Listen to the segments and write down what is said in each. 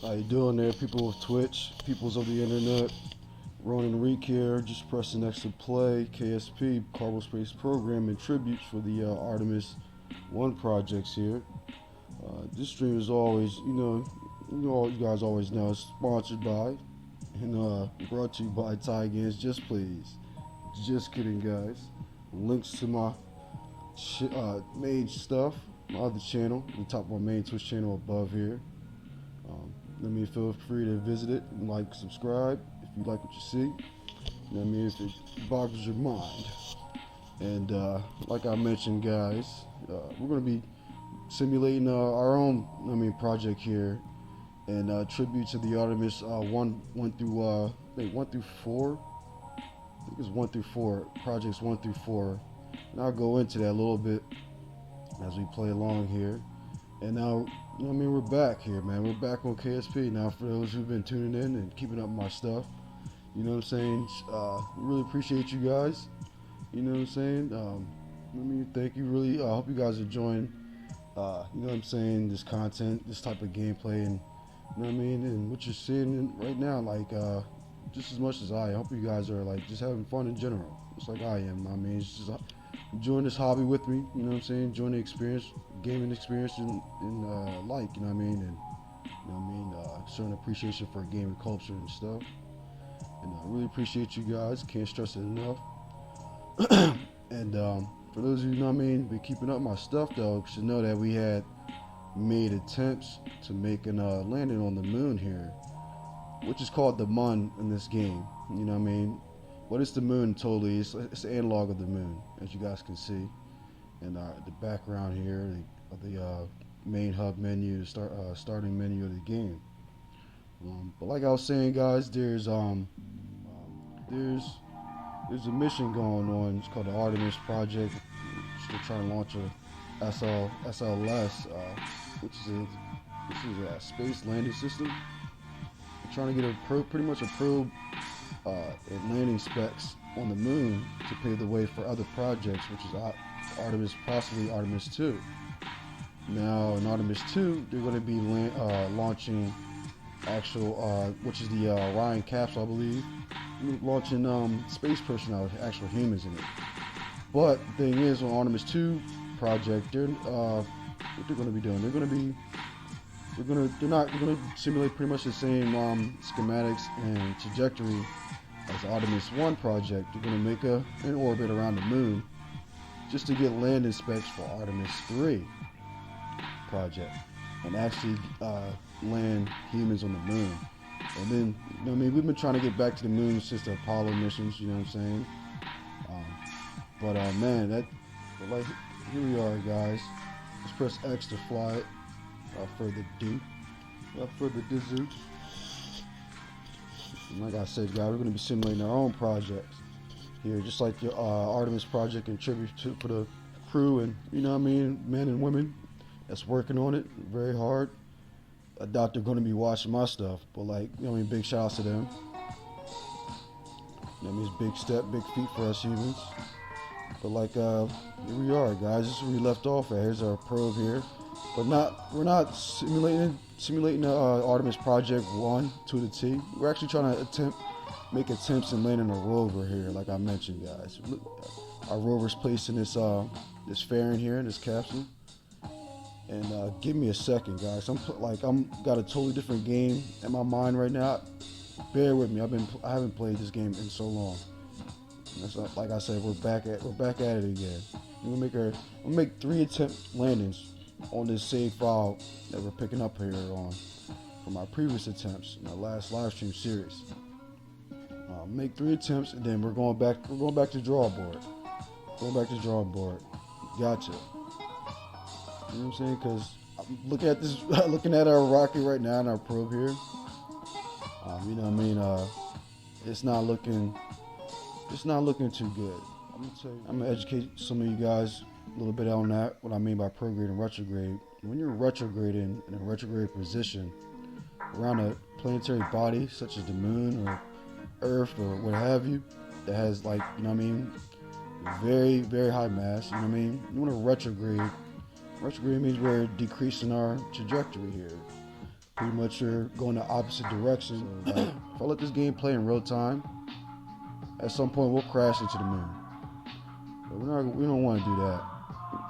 How you doing there, people of Twitch, peoples of the internet? Ronan Reek here, just pressing next to play K.S.P. Cargo Space Program and tributes for the Artemis 1 projects here. This stream is always, you guys always know, it's sponsored by and brought to you by Ty Games. Just please, just kidding, guys. Links to my main stuff, my other channel, the top of my main Twitch channel above here. Let me feel free to visit it and like, subscribe if you like what you see. If it boggles your mind. And like I mentioned, guys, we're going to be simulating our own, project here, and tribute to the Artemis 1 through 4. I think it's 1 through 4, projects 1 through 4. And I'll go into that a little bit as we play along here. And now, we're back here, man. We're back on K.S.P. Now, for those who've been tuning in and keeping up with my stuff, you know what I'm saying? Really appreciate you guys. You know what I'm saying? Thank you. Really, I hope you guys are enjoying, this content, this type of gameplay, and and what you're seeing right now, just as much as I hope you guys are just having fun in general, just like I am. It's just enjoying this hobby with me. You know what I'm saying? Enjoying the experience, gaming experience, and showing appreciation for gaming culture and stuff. And I really appreciate you guys. Can't stress it enough. And for those of you, been keeping up my stuff though, should know that we had made attempts to make a landing on the moon here, which is called the Mun in this game. You know what I mean? But it's the moon totally. It's the analog of the moon, as you guys can see. And the background here of the main hub menu, starting menu of the game. But like I was saying, guys, there's a mission going on. It's called the Artemis project. They're trying to launch a SLS, which is a space landing system. They're trying to get pretty much a probe and landing specs on the moon to pave the way for other projects, which is Artemis, possibly Artemis 2. Now, in Artemis 2, they're going to be launching which is the Orion capsule, I believe, launching space personnel, actual humans in it. But the thing is, on Artemis 2 project, what they're going to be doing, they're going to simulate pretty much the same schematics and trajectory as the Artemis 1 project. They're going to make an orbit around the moon just to get landing specs for Artemis 3 project and actually land humans on the moon. And then, we've been trying to get back to the moon since the Apollo missions, you know what I'm saying? Here we are, guys. Let's press X to fly it. Without further ado. And like I said, guys, we're going to be simulating our own projects here, just like the Artemis project, and tribute for the crew and, men and women that's working on it very hard. I doubt they're going to be watching my stuff, but big shout outs to them. That means big step, big feat for us humans. But here we are, guys. This is where we left off at. Here's our probe here. But we're not simulating the Artemis Project 1 to the T. We're actually trying to make attempts in landing a rover here, like I mentioned, guys. Our rover's placed in this fairing here in this capsule. And give me a second, guys. I'm got a totally different game in my mind right now. Bear with me. I haven't played this game in so long. That's like I said, we're back at it again. We'll make 3 attempt landings on this save file that we're picking up here on from our previous attempts in our last live stream series. Make 3 attempts, and then we're going back to the drawing board. Gotcha. You know what I'm saying? Because looking at our rocket right now and our probe here. It's not looking too good. I'm gonna educate some of you guys a little bit on that. What I mean by prograde and retrograde. When you're retrograding in a retrograde position around a planetary body such as the moon or Earth or what have you, that has very, very high mass. You want to retrograde. Retrograde means we're decreasing our trajectory here. pretty much you're going the opposite direction. So, like, if I let this game play in real time, at some point we'll crash into the moon. But we don't want to do that.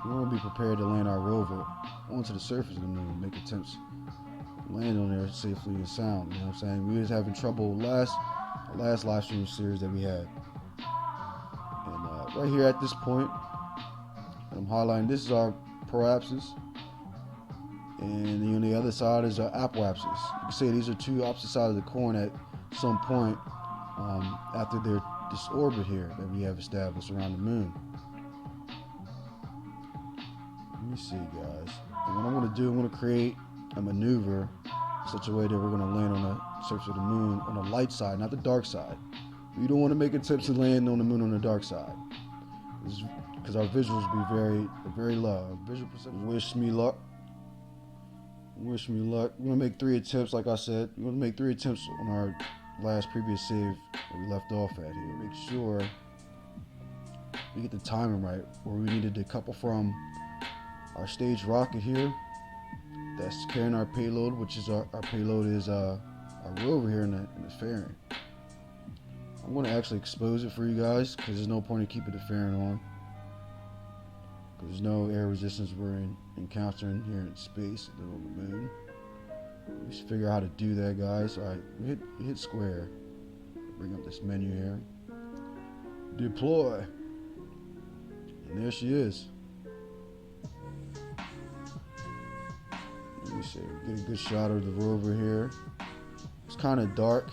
We want to be prepared to land our rover onto the surface of the moon, make attempts to land on there safely and sound. You know what I'm saying? We was having trouble last live stream series that we had. And right here at this point, I'm highlighting, this is our proapsis. And on the other side is our apoapsis. You can say these are two opposite sides of the coin at some point after this orbit here that we have established around the moon. Let me see, guys. And what I'm going to do, I'm going to create a maneuver in such a way that we're going to land on the surface of the moon on the light side, not the dark side. We don't want to make attempts to land on the moon on the dark side, because our visuals will be very, very low. Visual perception. Wish me luck. Wish me luck. We're going to make 3 attempts, like I said. We're going to make 3 attempts on our previous save that we left off at here. Make sure we get the timing right, where we needed to couple from our stage rocket here that's carrying our payload, which is our payload is our rover here in the fairing. I'm going to actually expose it for you guys, because there's no point in keeping the fairing on, because there's no air resistance we're encountering here in space on the moon. We should figure out how to do that, guys. Alright, we hit square. Bring up this menu here. Deploy. And there she is. Let me see. Get a good shot of the rover here. It's kind of dark.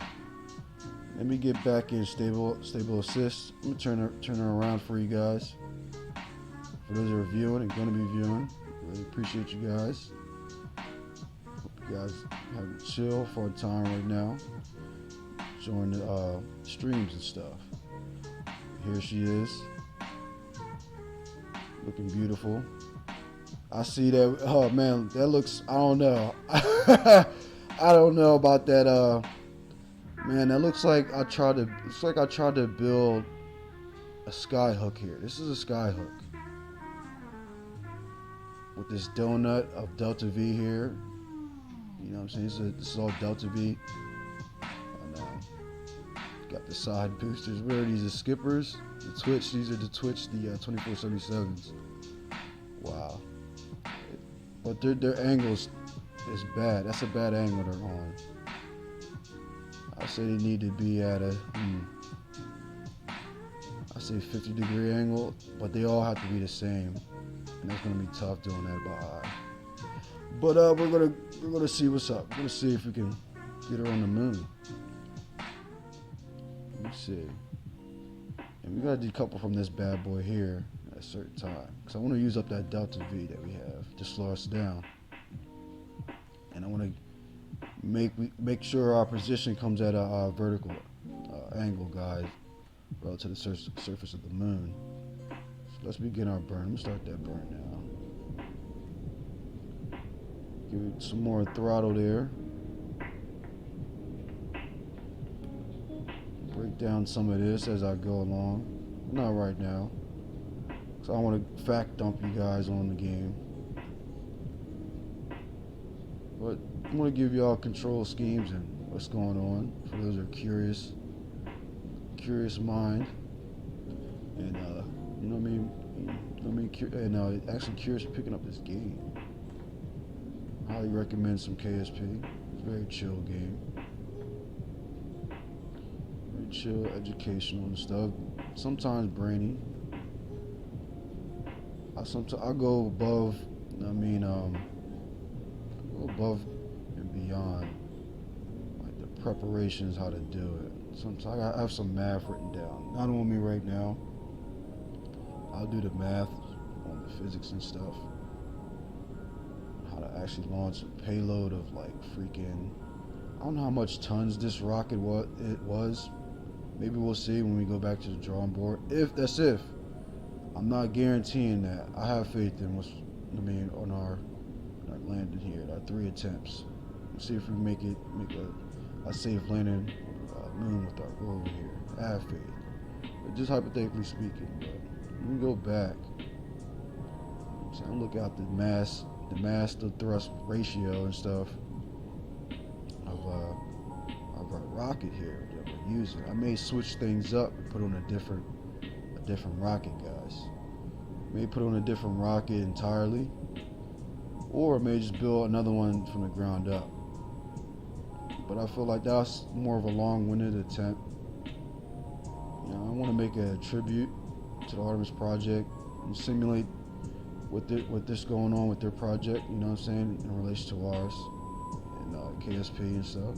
Let me get back in stable assist. I'm gonna turn her around for you guys. For those that are viewing and gonna be viewing, really appreciate you guys. Hope you guys have a chill, fun time right now. Enjoying the streams and stuff. Here she is, looking beautiful. I see that. Oh man, that looks. I don't know. I don't know about that. Man, that looks like I tried to build a sky hook here. This is a sky hook with this donut of Delta V here. You know what I'm saying? This is all Delta V. And got the side boosters. Where are these? The skippers, the Twitch. These are the Twitch, the 2477s. Wow. But their angles is bad. That's a bad angle they're on. I say they need to be at a, I say 50-degree angle, but they all have to be the same, and that's gonna be tough doing that by eye. But we're gonna see what's up. We're gonna see if we can get her on the moon. Let me see. And we gotta decouple from this bad boy here at a certain time, because I want to use up that Delta V that we have to slow us down, and I want to make sure our position comes at a vertical angle, guys, relative to the surface of the moon. So let's begin our burn. I'm gonna start that burn now. Give it some more throttle there. Break down some of this as I go along. Not right now, because I want to fact dump you guys on the game. But I'm going to give y'all control schemes and what's going on for those who are curious mind, and you know what I mean, and actually curious of picking up this game. I highly recommend some K.S.P. It's a very chill game, very chill, educational and stuff. Sometimes brainy. I go above. I mean, go above and beyond, like the preparations, how to do it. Sometimes I have some math written down, not on me right now. I'll do the math on the physics and stuff, how to actually launch a payload of like freaking, I don't know how much tons this rocket was. Maybe we'll see when we go back to the drawing board. If I'm not guaranteeing that. I have faith in on our landing here, our 3 attempts. We'll see if we make a safe landing moon with our rover here. I have faith, but just hypothetically speaking. But when we go back, so I look out the mass to thrust ratio and stuff. of our rocket here that we're using. I may switch things up and put on a different rocket, guys. May put on a different rocket entirely, or may just build another one from the ground up. But I feel like that's more of a long-winded attempt. You know, I want to make a tribute to the Artemis project and simulate what this going on with their project. You know what I'm saying, in relation to ours and K.S.P. and stuff.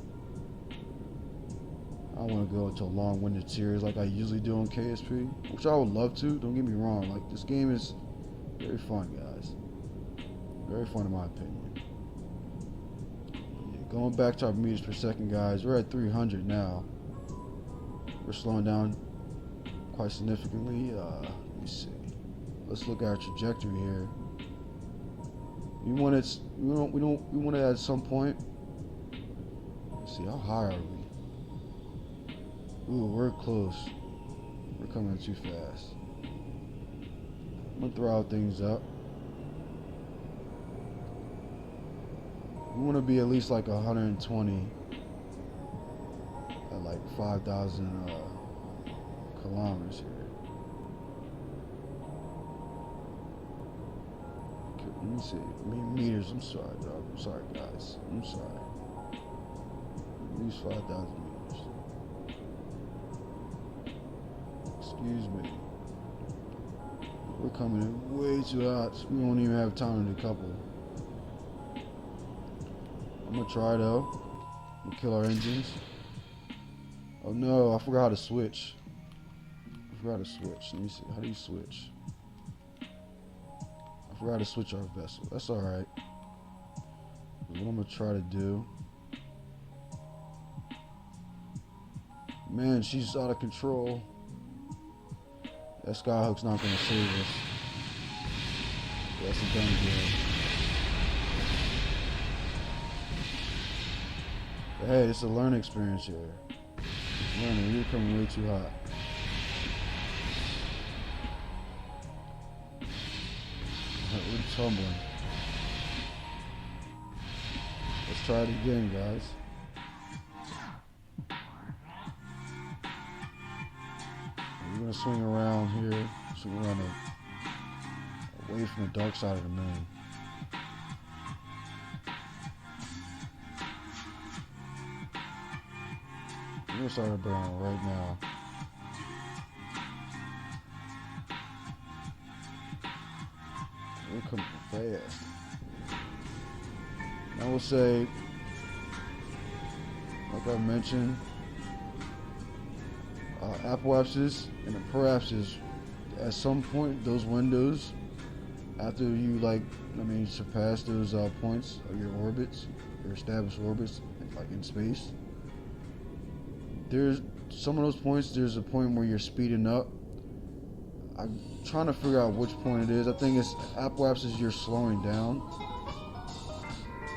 I want to go into a long-winded series like I usually do on K.S.P., which I would love to. Don't get me wrong. Like, this game is very fun, guys. Very fun in my opinion. Yeah, going back to our meters per second, guys, we're at 300 now. We're slowing down quite significantly. Let me see. Let's look at our trajectory here. We want it at some point. Let's see, how high are we? Ooh, we're close. We're coming too fast. I'm gonna throw out things up. We want to be at least like 120 at like 5,000 kilometers here. Let me see. I mean meters. I'm sorry, dog. I'm sorry, guys. I'm sorry. At least 5,000 meters. Excuse me. We're coming in way too hot. So we won't even have time to decouple. I'm gonna try though. We'll kill our engines. Oh no, I forgot how to switch. Let me see. How do you switch? I forgot to switch our vessel. That's alright. What I'm gonna try to do. Man, she's out of control. That skyhook's not gonna save us. That's a done deal. But hey, it's a learning experience here. Learning, you're coming way too hot. We're tumbling. Let's try it again, guys. We're gonna swing around here, away from the dark side of the moon. We're gonna start a burn right now. We're coming fast. I will say, like I mentioned, apoapsis and the proapsis, at some point, those windows, after you surpass those points of your orbits, your established orbits, like in space, there's some of those points, there's a point where you're speeding up. I'm trying to figure out which point it is. I think it's apoapsis, you're slowing down.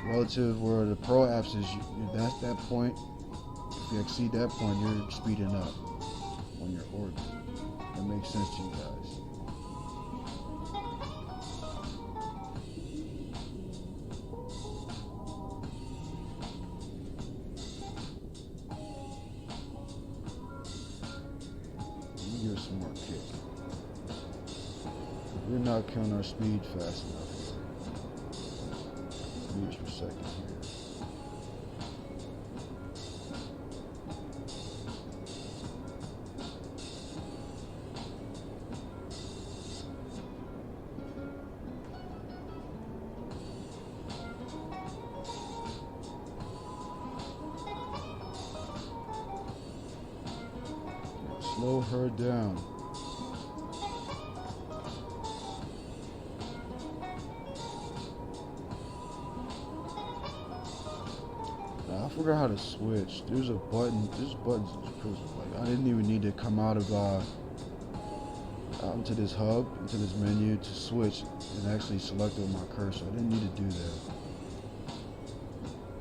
Relative where the proapsis, that's that point. If you exceed that point, you're speeding up on your orbit. That makes sense to you guys. Let me give it some more kick. We're not killing our speed fast enough here. Meters per second here. Slow her down. I forgot how to switch. There's a button. There's buttons. Like, I didn't even need to come out into this hub, into this menu to switch and actually select it with my cursor. I didn't need to do that.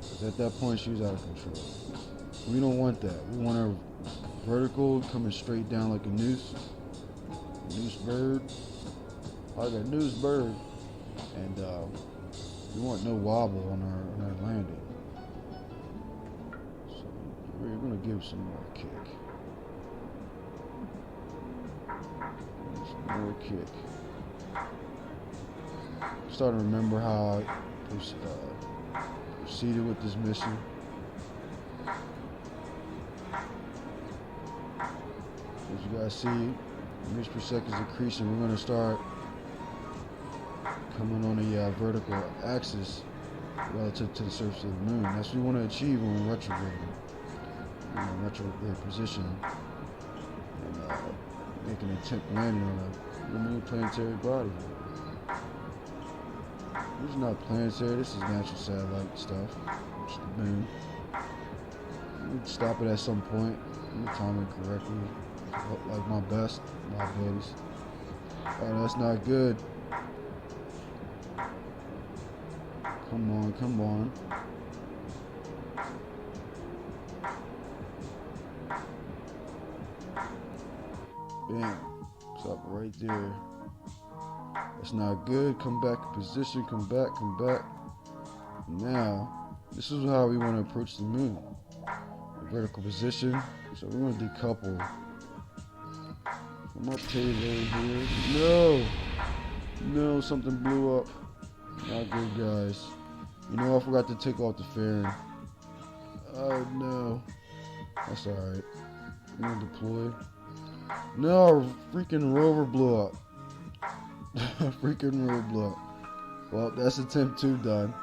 Because at that point, she was out of control. We don't want that. We want her vertical, coming straight down like a noose. Noose bird. Like a noose bird. And we want no wobble on our landing. We're gonna give some more kick. Some more kick. I'm starting to remember how I proceeded with this mission. As you guys see, meters per second is increasing. We're going to start coming on the vertical axis relative to the surface of the moon. That's what we want to achieve when we're retrograding. Retrograde position and making an attempt landing on a moon planetary body. This is not planetary, this is natural satellite stuff. It's the moon. We'd stop it at some point. We'll time it correctly. Like my best, my abilities. Oh, that's not good. Come on, come on. Bam. Stop right there. That's not good. Come back in position. Come back, come back. Now, this is how we want to approach the moon. The vertical position. So we're going to decouple. I'm up here. No! No, something blew up. Not good, guys. You know, I forgot to take off the fairing. Oh, no. That's alright. I'm going to deploy. No, freaking rover blew up. Freaking rover blew up. Well, that's attempt 2 done.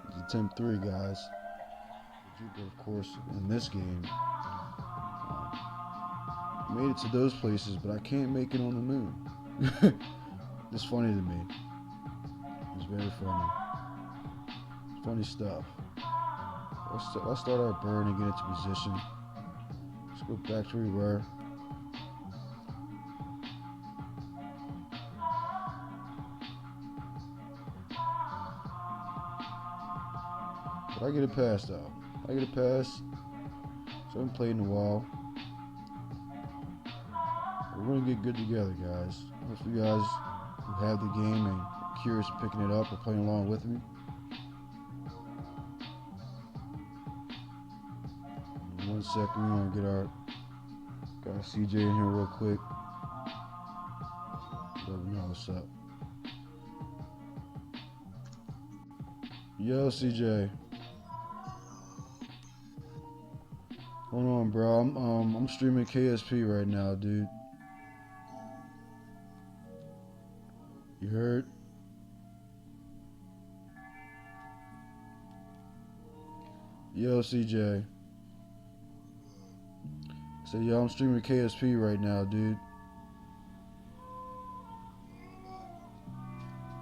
It's attempt 3, guys. Of course, in this game, I made it to those places, but I can't make it on the moon. It's funny to me. It's very funny. Funny stuff. Let's start our burn and get into position. Let's go back to where we were. But I get it past though. I get it past. So I haven't played in a while. We're gonna get good together, guys. If you guys who have the game and are curious of picking it up or playing along with me. In 1 second, we're gonna get our guy CJ in here real quick. Let me know what's up. Yo, CJ. Hold on, bro. I'm streaming K.S.P right now, dude. You heard? Yo, CJ. Say, yo, I'm streaming K.S.P right now, dude.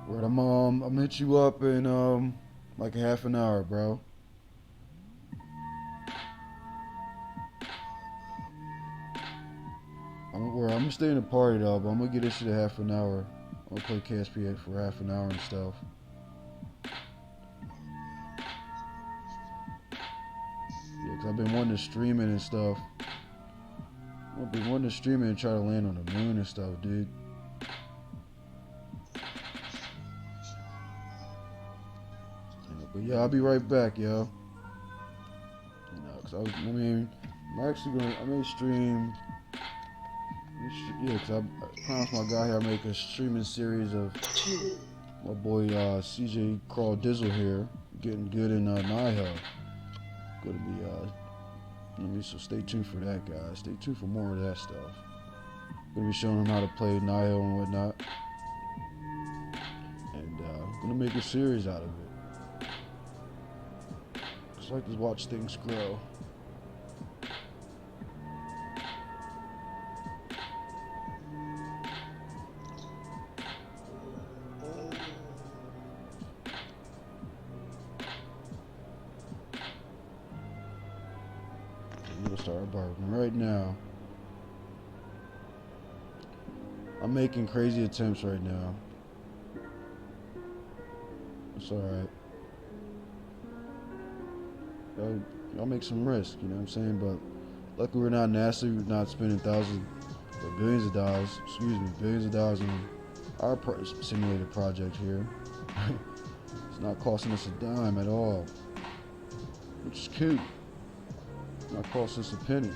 Right, I'm hit you up in like a half an hour, bro. I'm gonna stay in the party though, but I'm gonna get this shit a half an hour. I'm gonna play K.S.P for half an hour and stuff. Yeah, cause I've been wanting to stream it and stuff. I've been wanting to stream it and try to land on the moon and stuff, dude. But yeah, I'll be right back, yo. You know, cause I may stream. Yeah, cause I promised my guy here I'll make a streaming series of my boy CJ Crawl Dizzle here, getting good in Nihil. Gonna be so stay tuned for that, guys. Stay tuned for more of that stuff. Gonna be showing him how to play Nihil and whatnot, and gonna make a series out of it. Just like to watch things grow. Start barking right now. I'm making crazy attempts right now. It's alright. I'll make some risk, you know what I'm saying? But luckily we're not NASA, we're not spending billions of dollars on our simulated project here. It's not costing us a dime at all, which is cool. Not cost us a penny.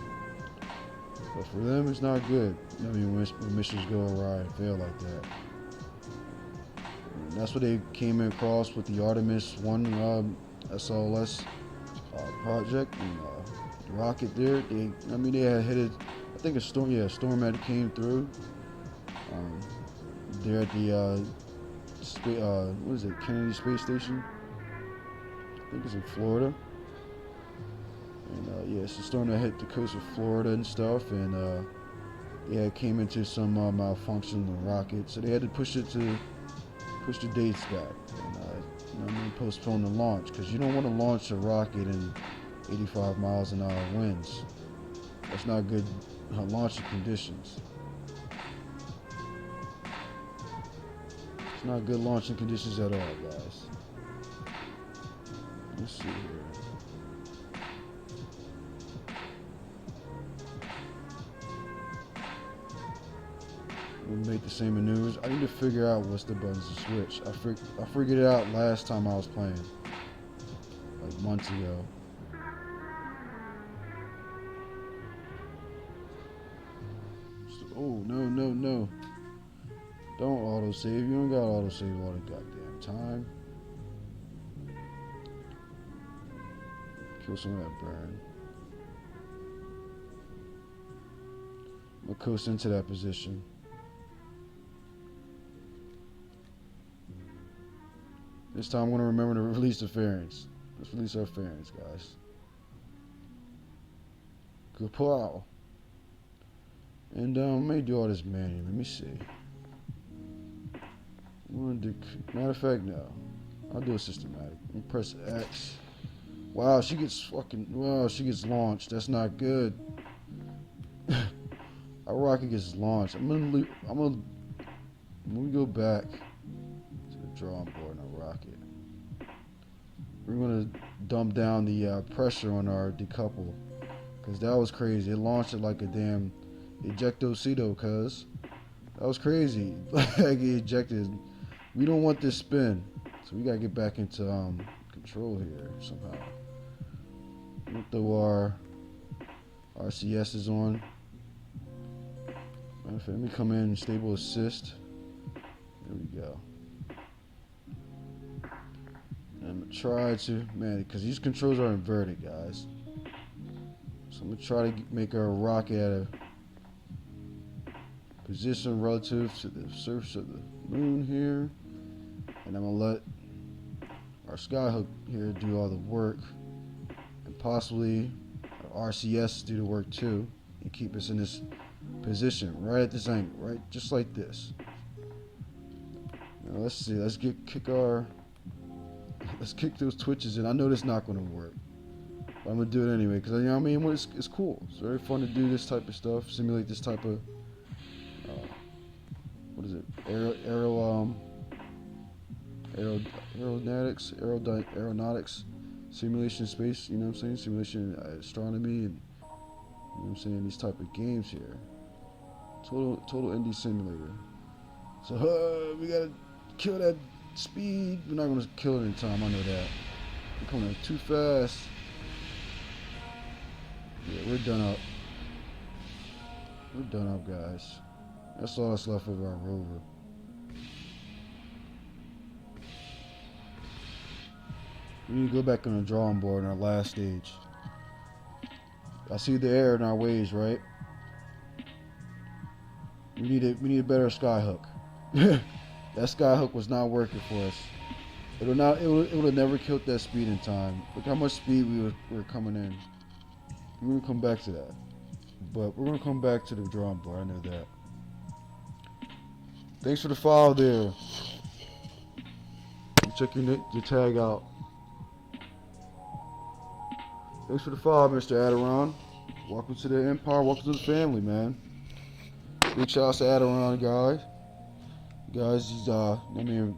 But for them, it's not good. I mean, when missions go awry and fail like that. And that's what they came across with the Artemis 1 SLS project. And the rocket there, they had hit it. I think a storm had came through. There at the what is it, Kennedy Space Station? I think it's in Florida. And it's a storm that hit the coast of Florida and stuff. And it came into some malfunction in the rocket, so they had to push the dates back and postpone the launch, because you don't want to launch a rocket in 85 miles an hour winds. That's not good launching conditions. It's not good launching conditions at all, guys. Let's see here. We make the same maneuvers. I need to figure out what's the buttons to switch. I figured it out last time I was playing, like months ago. Oh, no. Don't autosave. You don't got autosave all the goddamn time. Kill some of that burn. I'm gonna coast into that position. This time I'm gonna remember to release the fairings. Let's release our fairings, guys. Kapow! And let me do all this manually. Let me see. Matter of fact, no. I'll do it systematic. Press X. Wow, she gets launched. That's not good. Our rocket gets launched. I'm gonna go back to the drawing board on our rocket. We're gonna dump down the pressure on our decouple, because that was crazy. It launched it like a damn ejectocito, cuz that was crazy. Like it ejected. We don't want this spin, so we gotta get back into control here somehow. We'll throw our RCSs on. Let me come in, stable assist. There we go. And I'm gonna try to, because these controls are inverted, guys. So I'm gonna try to make our rocket at a position relative to the surface of the moon here. And I'm gonna let our skyhook here do all the work, and possibly our RCS do the work too, and keep us in this position right at this angle, right, just like this. Now let's see. Let's kick those twitches in. I know that's not going to work, but I'm gonna do it anyway, because you know what I mean. It's cool. It's very fun to do this type of stuff, simulate this type of what is it? Aeronautics, simulation space. You know what I'm saying? Simulation astronomy, and you know what I'm saying. These type of games here. Total indie simulator. So we gotta kill that speed. We're not gonna kill it in time. I know that. We're coming too fast. Yeah, we're done up. We're done up, guys. That's all that's left of our rover. We need to go back on the drawing board in our last stage. I see the error in our ways, right? We need a better skyhook. That skyhook was not working for us. It would have never killed that speed in time. Look how much speed we were coming in. We're gonna come back to that, but we're gonna come back to the drawing board. I know that. Thanks for the follow there. Check your tag out. Thanks for the follow, Mr. Adiron. Welcome to the empire. Welcome to the family, man. Big shout outs to Adiron, guys. He's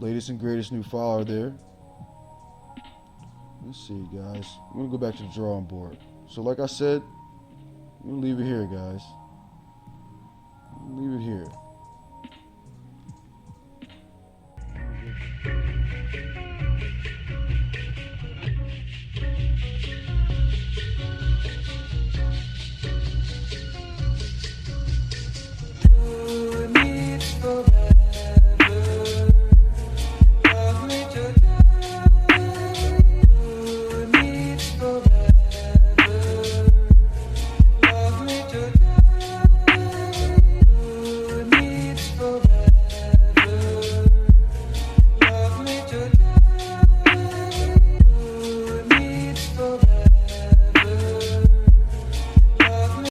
latest and greatest new follower there. Let's see, guys. I'm gonna go back to the drawing board. So, like I said, I'm gonna leave it here, guys. Leave it here.